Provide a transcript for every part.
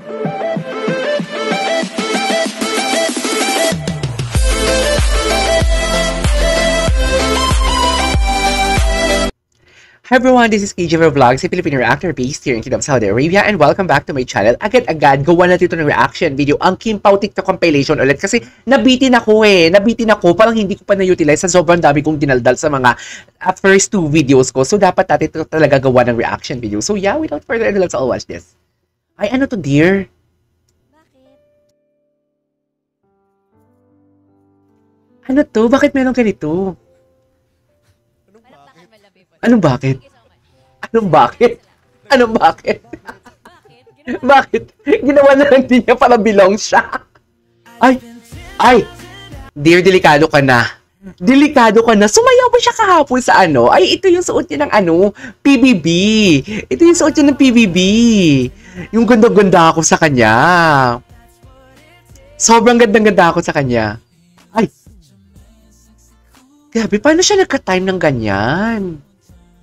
Hi everyone, this is KJ Vlogs, a Filipino reactor based here in Kingdom Saudi Arabia, and welcome back to my channel. Agad-agad, gawa na dito ng reaction video, ang Kim Pao TikTok compilation ulit kasi nabitin ako. Parang hindi ko pa na-utilize sa sobrang dami kong dinaldal sa mga first two videos ko. So dapat natin ito talaga gawa ng reaction video. So yeah, without further ado, let's all watch this. Ay, ano to dear? Ano to? Bakit meron ganito? Anong bakit? Anong bakit? Anong bakit? Bakit? Ginawa na lang din niya para belong siya. Ay! Dear, delikado ka na. Delikado ka na. Sumayaw ba siya kahapon sa ano? Ay, ito yung suot niya ng ano? PBB. Ito yung suot niya ng PBB. Yung ganda-ganda ako sa kanya. Sobrang ganda-ganda ako sa kanya. Ay! Grabe, paano siya nagka-time ng ganyan?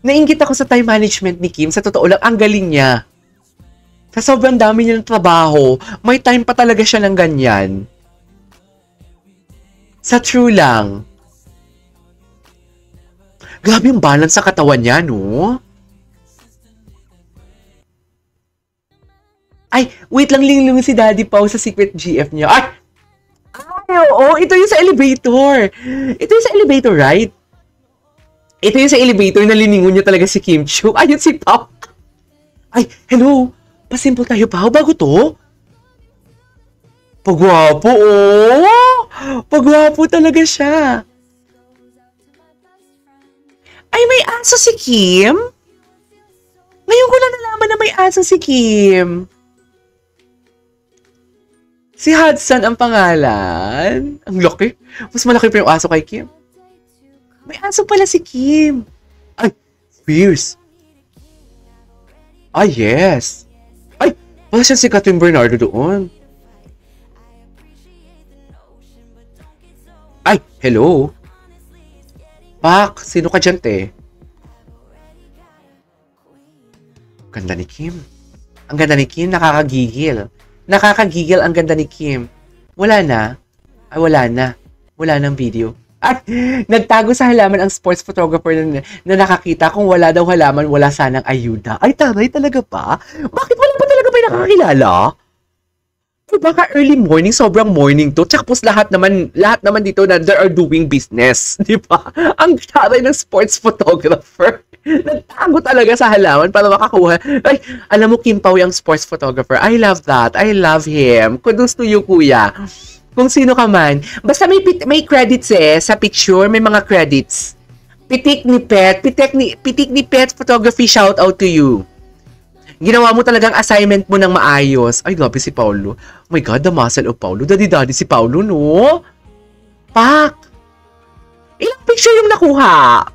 Nainggit ako sa time management ni Kim. Sa totoo lang, ang galing niya. Sa sobrang dami niya ng trabaho, may time pa talaga siya ng ganyan. Sa true lang. Grabe yung balance sa katawan niya, no? Ay, wait lang, linglung si Daddy Pao sa secret GF niya. Ay, oo, ito yung sa elevator. Ito yung sa elevator, right? Ito yung sa elevator na liningon niya talaga si Kim Chiu. Ayun si Pao. Ay, hello. Pasimple tayo, Pao. Bago to? Pagwapo, oh. Pagwapo talaga siya. Ay, may aso si Kim? Ngayon ko lang nalaman na may aso si Kim. Si Hudson ang pangalan. Ang laki. Mas malaki pa yung aso kay Kim. May aso pala si Kim. Ay, fierce. Ay, yes. Ay, wala siya si Catherine Bernardo doon. Ay, hello. Pak, sino ka dyan, te? Ganda ni Kim. Ang ganda ni Kim, nakakagigil. Nakakagigil ang ganda ni Kim. Wala na. Ay, wala na. Wala nang video. At nagtago sa halaman ang sports photographer na nakakita kung wala daw halaman, wala sanang ayuda. Ay, taray talaga pa? Bakit wala pa talaga may nakakilala? So, baka early morning, sobrang morning to. Tapos lahat naman dito na they are doing business. Di ba? Ang taray ng sports photographer. Nagtago talaga sa halaman para makakuha. Ay, alam mo, Kim Pao yung sports photographer. I love that. I love him. Kudos to you, kuya. Kung sino ka man. Basta may credits sa picture, may mga credits. Pitik ni Pet Photography, shout out to you. Ginawa mo talagang assignment mo ng maayos. Ay, grabe si Paulo. Oh my God, the muscle of Paulo. Daddy si Paulo, no? Pak! Ilang picture yung nakuha?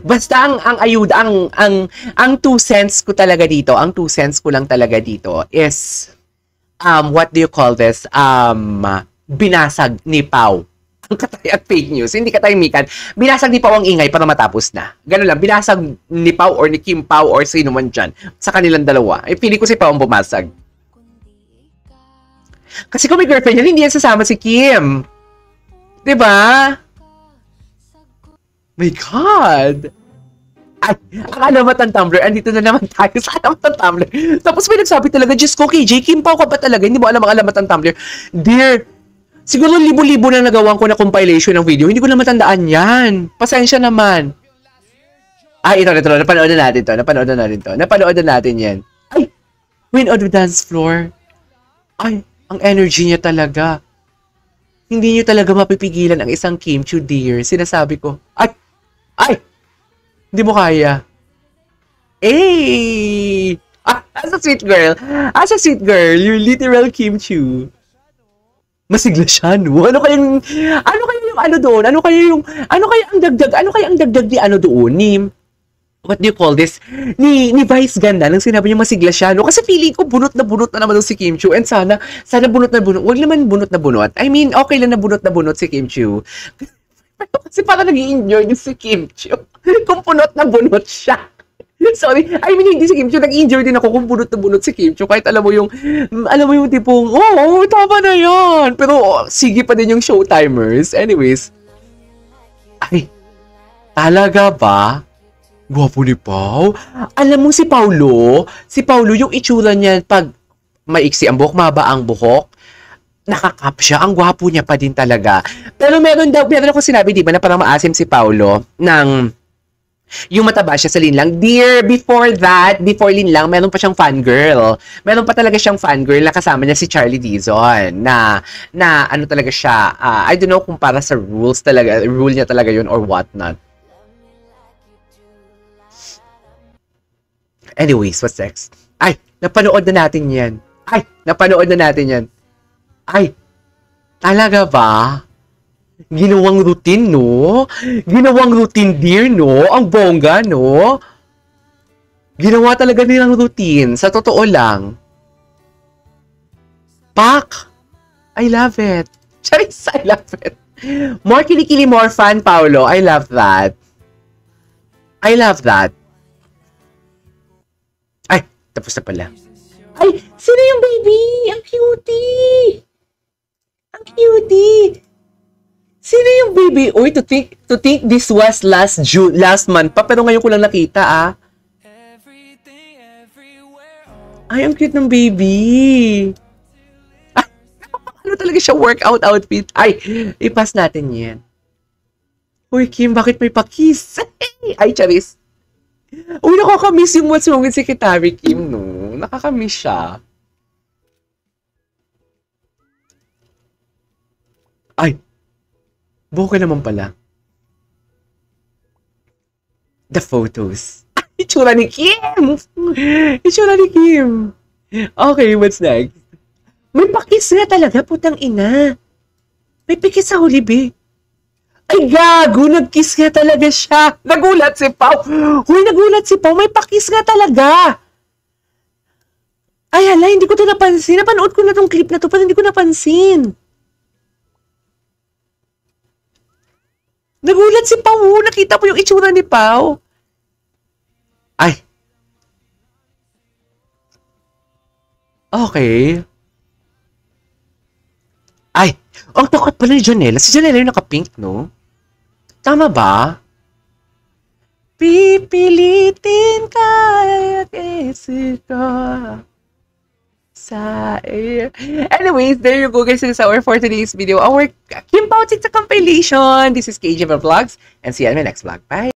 Basta ang ayuda, ang 2 cents ko talaga dito, ang 2 cents ko lang talaga dito is what do you call this? Binasag ni Pao. Ang katay at fake news. Hindi katahimikan. Binasag ni Pao ang ingay para matapos na. Ganun lang. Binasag ni Pao or ni Kim Pao or sino man dyan sa kanilang dalawa. Pili ko si Pao ang bumasag. Kasi kung may girlfriend yan, hindi yan sasama si Kim. Diba? My God! Ay, ang alamat ng Tumblr. Andito na naman tayo sa alamat ng Tumblr. Tapos may nagsabi talaga, Diyos ko, KJ, Kim Pao ka ba talaga? Hindi mo alam ang alamat ng Tumblr. Dear, siguro libo-libo na nagawa ko na compilation ng video. Hindi ko na matandaan yan. Pasensya naman. Ay, ito. Napanood na natin yan. Ay, Queen on the Dance Floor. Ay, ang energy niya talaga. Hindi niyo talaga mapipigilan ang isang Kim Chiu, dear. Sinasabi ko. Ay! Hindi mo kaya. Eh! As a sweet girl, you're literal Kim Chiu. Masigla siya, no? Ano kaya yung ano doon? Ano kaya ang dagdag ni ano doon? Ni, what do you call this? Ni Vice Ganda, nang sinabi niya masigla siya, no? Kasi feeling ko bunot na naman si Kim Chiu. And sana bunot na bunot. Huwag naman bunot na bunot. I mean, okay lang na bunot si Kim Chiu. Kasi parang nag-i-enjoy yung si Kim Chiu. Kung bunot na bunot siya. Sorry. I mean, hindi si Kim Chiu. Nag-injure din ako kung bunot na bunot si Kim Chiu. Kahit alam mo yung tipong, tama na yan. Pero, sige pa din yung showtimers. Anyways. Ay, talaga ba? Gwapo ni Pao. Alam mo si Paulo, yung itsura niya pag maiksi ang buhok, maba ang buhok, nakakap siya. Ang gwapo niya pa din talaga. Pero meron ako sinabi, di ba, na parang maasim si Paulo ng yung mataba siya sa Linlang. Dear, before Linlang, meron pa siyang fangirl. Meron pa talaga siyang fangirl na kasama niya si Charlie Dizon. Na ano talaga siya, I don't know kung para sa rule niya talaga yun or whatnot. Anyways, what's next? Ay, napanood na natin yan. Ay, talaga ba? Ginawang routine, no? Ginawang routine, dear, no? Ang bongga, no? Ginawa talaga nilang routine. Sa totoo lang. Pak! I love it. Charis, I love it. More kilikili, more fun, Paolo. I love that. Ay, tapos na pala. Ay, sino yung baby? Ang cutie! Sino yung baby? Uy, to think this was last month pa, pero ngayon ko lang nakita, Ay, ang cute ng baby. Ay, ano talaga siya, workout outfit. Ay, ipas natin yan. Uy, Kim, bakit may pakis? Ay, charis. Uy, nakakamiss yung What's Wrong with Secretary Kim, no? Nakakamiss siya. Ay, buka naman pala. The photos. Itsura ni Kim! Okay, what's next? May pakis nga talaga, putang ina. May pikis sa huli, be. Ay, gago! Nag-kiss nga talaga siya. Nagulat si Pao. May pakis nga talaga. Ay, hala, hindi ko to napansin. Napanood ko na tong clip na to, pero hindi ko napansin. Nagulat si Pao. Nakita mo yung itsura ni Pao. Ay. Okay. Ay. Ang takot pala ni Janela. Si Janela yung naka-pink, no? Tama ba? Pipilitin ka at isika sa air. Anyways, there you go guys. This is our for today's video. Our Kim Pao TikTok compilation. This is KJ Vlogs and see you in my next vlog. Bye!